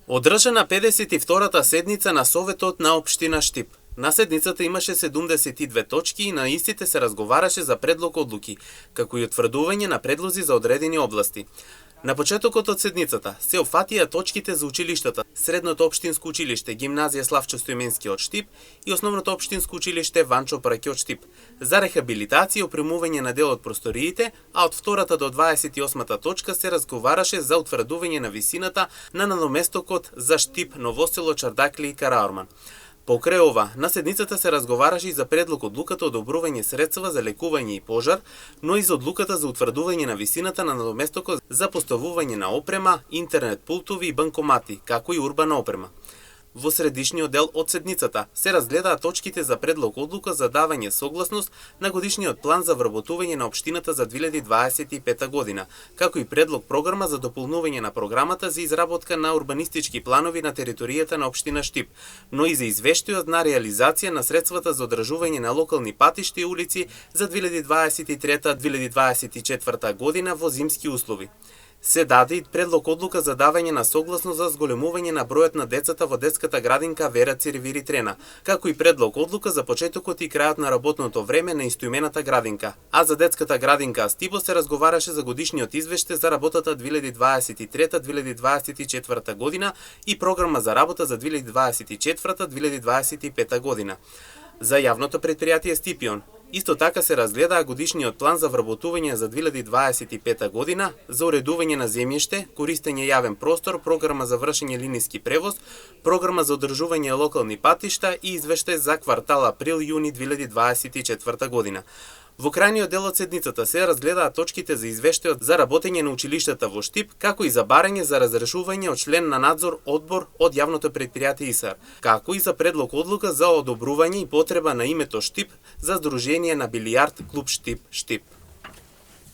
Одржана 52-та седница на Советот на општина Штип. На седницата имаше 72 точки и на истите се разговараше за предлог одлуки, како и утврдување на предлози за одредени области. На почетокот од седницата се опфатија точките за училиштата, Средното општинско училиште Гимназија Славчо Стоименски од Штип и Основното општинско училиште Ванчо Праќи од Штип, за рехабилитација и опремување на дел од просториите, а од 2-та до 28-та точка се разговараше за утврдување на висината на надоместокот за Штип, Новосело, Чардакле и Караорман. Покрај ова, на седницата се разговараше и за предлог одлуката одобрување средства за лекување и пожар, но и за одлуката за утврдување на висината на надоместокот за поставување на опрема, интернет пултови и банкомати, како и урбана опрема. Во средишниот дел од седницата се разгледаа точките за предлог одлука за давање согласност на годишниот план за вработување на општината за 2025 година, како и предлог програма за дополнување на програмата за изработка на урбанистички планови на територијата на општина Штип, но и за извештајот на реализација на средствата за одржување на локални патишта и улици за 2023-2024 година во зимски услови. Се даде и предлог одлука за давање на согласност за зголемување на бројот на децата во детската градинка Вера Цирвири Трена, како и предлог одлука за почетокот и крајот на работното време на истоимената градинка. А за детската градинка Астибо се разговараше за годишниот извештај за работата 2023-2024 година и програма за работа за 2024-2025 година. За јавното претпријатие Стипион исто така се разгледаа годишниот план за вработување за 2025 година, за уредување на земјиште, користење јавен простор, програма за вршење линиски превоз, програма за одржување локални патишта и извештај за квартал април-јуни 2024 година. Во крајниот дел од седницата се разгледаа точките за извештајот за работење на училиштата во Штип, како и за барање за разрешување од член на надзор одбор од јавното претпријатие ИСАР, како и за предлог одлука за одобрување и потреба на името Штип за здружение на билијард клуб Штип.